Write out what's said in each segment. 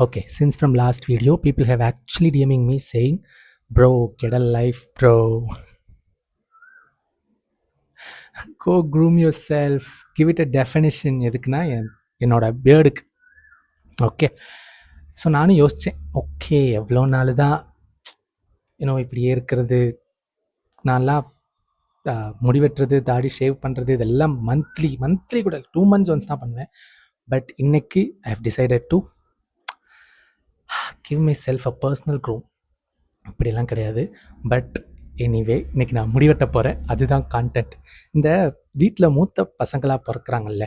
Okay, since from last video, people have actually DMing me saying, bro, get a life, bro. Go groom yourself. Give it a definition. எதுக்குன்னா என்னோட பேர்டுக்கு. Okay, so நானும் யோசித்தேன், okay எவ்வளோ நாள் தான் இப்படியே இருக்கிறது. நான்லாம் முடிவெட்டுறது, தாடி ஷேவ் பண்ணுறது, இதெல்லாம் மந்த்லி கூட 2 months ஒன்ஸ் தான் பண்ணுவேன். பட் இன்னைக்கு I have decided to give myself a personal groom. இப்படிலாம் கிடையாது. பட் எனிவே இன்றைக்கி நான் முடிவெட்ட போகிறேன். அதுதான் கான்டென்ட். இந்த வீட்டில் மூத்த பசங்களாக பிறக்கிறாங்கல்ல,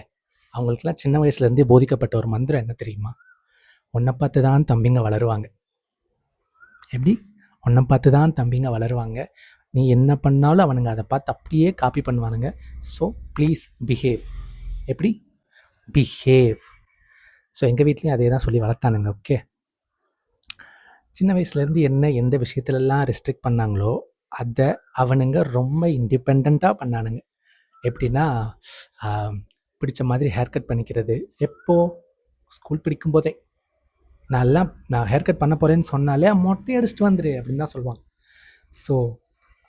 அவங்களுக்கெல்லாம் சின்ன வயசுலேருந்தே போதிக்கப்பட்ட ஒரு மந்திரம் என்ன தெரியுமா? உன்னை பார்த்து தான் தம்பிங்க வளருவாங்க. எப்படி? உன்னை பார்த்து தான் தம்பிங்க வளருவாங்க. நீ என்ன பண்ணாலும் அவனுங்க அதை பார்த்து அப்படியே காப்பி பண்ணுவானுங்க. So please behave. எப்படி? பிஹேவ். ஸோ எங்கள் வீட்லேயும் அதே தான் சொல்லி வளர்த்தானுங்க. ஓகே, சின்ன வயசுலேருந்து என்ன எந்த விஷயத்துலலாம் ரெஸ்ட்ரிக்ட் பண்ணாங்களோ அதை அவனுங்க ரொம்ப இண்டிபெண்ட்டாக பண்ணானுங்க. எப்படின்னா, பிடிச்ச மாதிரி ஹேர் கட் பண்ணிக்கிறது. எப்போது? ஸ்கூல் படிக்கும்போதே. நான் ஹேர் கட் பண்ண போகிறேன்னு சொன்னாலே மொட்டை அடிச்சுட்டு வந்துடு அப்படின்னு தான் சொல்லுவாங்க. ஸோ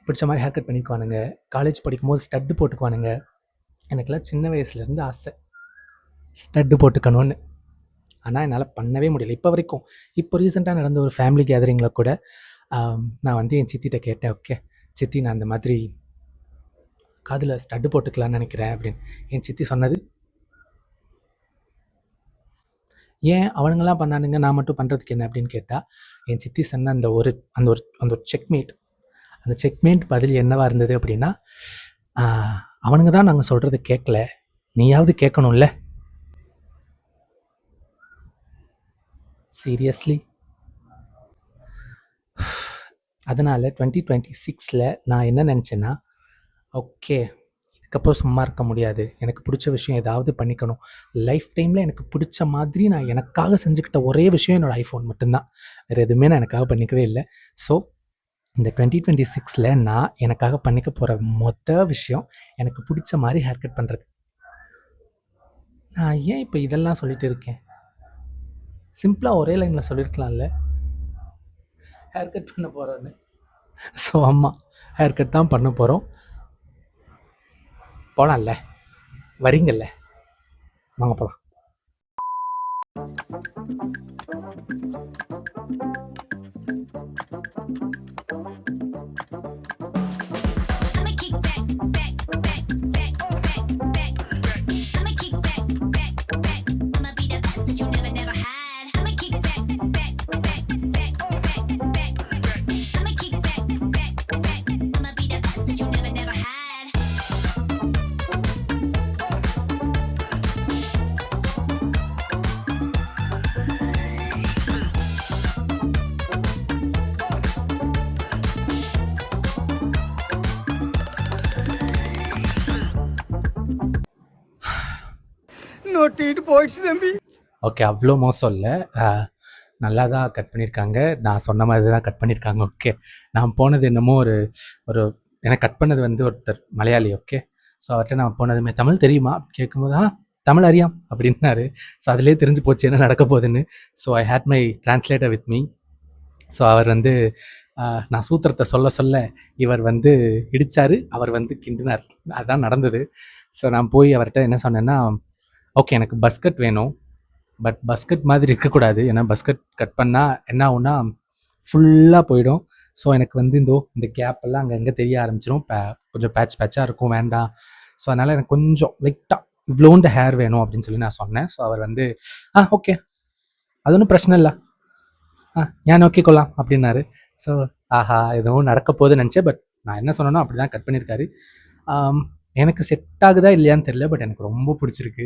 பிடிச்ச மாதிரி ஹேர் கட் பண்ணிக்குவானுங்க. காலேஜ் படிக்கும்போது ஸ்டட்டு போட்டுக்குவானுங்க. எனக்கெல்லாம் சின்ன வயசுலேருந்து ஆசை ஸ்டட்டு போட்டுக்கணும்னு. ஆனால் என்னால் பண்ணவே முடியல இப்போ வரைக்கும். இப்போ ரீசெண்டாக நடந்த ஒரு ஃபேமிலி கேதரிங்கில் கூட நான் வந்து என் சித்திகிட்ட கேட்டேன், ஓகே சித்தி, நான் அந்த மாதிரி காதில் ஸ்டட்டு போட்டுக்கலான்னு நினைக்கிறேன் அப்படின்னு. என் சித்தி சொன்னது, ஏன் அவனுங்களாம் பண்ணானுங்க, நான் மட்டும் பண்ணுறதுக்கு என்ன அப்படின்னு கேட்டால், என் சித்தி சொன்ன அந்த ஒரு செக்மேட், அந்த செக்மேட் பதில் என்னவாக இருந்தது அப்படின்னா, அவனுங்க தான் நாங்கள் சொல்கிறது கேட்கல, நீயாவது கேட்கணும்ல. சீரியஸ்லி. அதனால் 2026 நான் என்ன நினச்சேன்னா, ஓகே இதுக்கப்புறம் சும்மா இருக்க முடியாது, எனக்கு பிடிச்ச விஷயம் ஏதாவது பண்ணிக்கணும். லைஃப் டைமில் எனக்கு பிடிச்ச மாதிரி நான் எனக்காக செஞ்சுக்கிட்ட ஒரே விஷயம் என்னோடய ஐஃபோன் மட்டும்தான். வேறு எதுவுமே நான் எனக்காக பண்ணிக்கவே இல்லை. ஸோ இந்த 2026 நான் எனக்காக பண்ணிக்க போகிற விஷயம் எனக்கு பிடிச்ச மாதிரி ஹேர் கட் பண்ணுறது. நான் ஏன் இப்போ இதெல்லாம் சொல்லிட்டு இருக்கேன்? சிம்பிளாக ஒரே லைனில் சொல்லியிருக்கலாம்ல, ஹேர் கட் பண்ண போகிறோன்னு. ஸோ ஆமாம், ஹேர் கட் தான் பண்ண போகிறோம். போகலாம்ல, வரீங்கல்ல, வாங்க போகலாம். போயிடுச்சு தம்பி. ஓகே, அவ்வளோ மோசம் இல்லை, நல்லா தான் கட் பண்ணியிருக்காங்க. நான் சொன்ன மாதிரி தான் கட் பண்ணியிருக்காங்க. ஓகே, நான் போனது என்னமோ ஒரு எனக்கு கட் பண்ணது வந்து ஒருத்தர் மலையாளி. ஓகே, ஸோ அவர்கிட்ட நான் போனதுமே தமிழ் தெரியுமா கேட்கும்போது, தமிழ் அறியாம் அப்படின்னாரு. ஸோ அதிலே தெரிஞ்சு போச்சு என்ன நடக்க போகுதுன்னு. So I had my translator with me. So அவர் வந்து நான் சூத்திரத்தை சொல்ல இவர் வந்து இடித்தார், அவர் வந்து கிண்டினார். அதுதான் நடந்தது. ஸோ நான் போய் அவர்கிட்ட என்ன சொன்னேன்னா, ஓகே எனக்கு பஸ்கட் வேணும், பட் பஸ்கட் மாதிரி இருக்கக்கூடாது, ஏன்னா பஸ்கட் கட் பண்ணால் என்ன ஆகும்னா ஃபுல்லாக போயிடும். ஸோ எனக்கு வந்து இந்த கேப்பெல்லாம் அங்கங்கே தெரிய ஆரம்பிச்சிடும், கொஞ்சம் பேட்சாக இருக்கும், வேண்டாம். ஸோ அதனால் எனக்கு கொஞ்சம் லைட்டாக இவ்வளோண்டு ஹேர் வேணும் அப்படின்னு சொல்லி நான் சொன்னேன். ஸோ அவர் வந்து ஓகே அது ஒன்றும் பிரச்சனை இல்லை, ஏன் நோக்கிக்கொள்ளலாம் அப்படின்னாரு. ஸோ ஆஹா எதுவும் நடக்க போகுதுன்னு நினச்சேன். பட் நான் என்ன சொன்னேனோ அப்படி தான் கட் பண்ணியிருக்காரு. எனக்கு செட் ஆகுதா இல்லையான்னு தெரியல, பட் எனக்கு ரொம்ப பிடிச்சிருக்கு.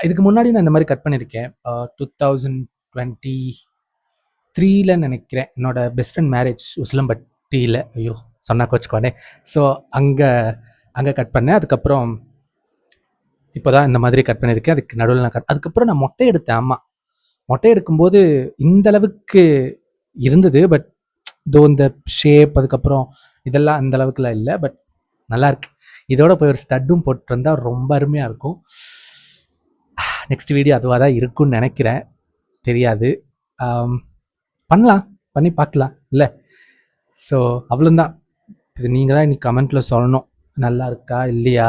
இதுக்கு முன்னாடி நான் இந்த மாதிரி கட் பண்ணியிருக்கேன். 2023 நினைக்கிறேன், என்னோடய பெஸ்ட் ஃப்ரெண்ட் மேரேஜ் உசிலம்பட்டியில், ஐயோ சொன்னா கோச்சுக்குவானே. ஸோ அங்கே கட் பண்ணேன். அதுக்கப்புறம் இப்போ தான் இந்த மாதிரி கட் பண்ணியிருக்கேன். அதுக்கு நடுவில் அதுக்கப்புறம் நான் மொட்டை எடுத்தேன். ஆமாம், மொட்டை எடுக்கும்போது இந்த அளவுக்கு இருந்தது, பட் இந்த ஷேப் அதுக்கப்புறம் இதெல்லாம் அந்த அளவுக்குலாம் இல்லை, பட் நல்லாயிருக்கு. இதோட போய் ஒரு ஸ்டட்டும் போட்டு வந்தால் ரொம்ப அருமையாக இருக்கும். நெக்ஸ்ட் வீடியோ அதுவாக தான் இருக்குன்னு நினைக்கிறேன், தெரியாது. ஆம், பண்ணலாம், பண்ணி பார்க்கலாம் இல்லை? ஸோ அவ்வளோதான். இது நீங்கள் தான் இன்னைக்கு கமெண்ட்டில் சொல்லணும், நல்லா இருக்கா இல்லையா?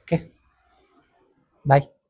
ஓகே, பாய்.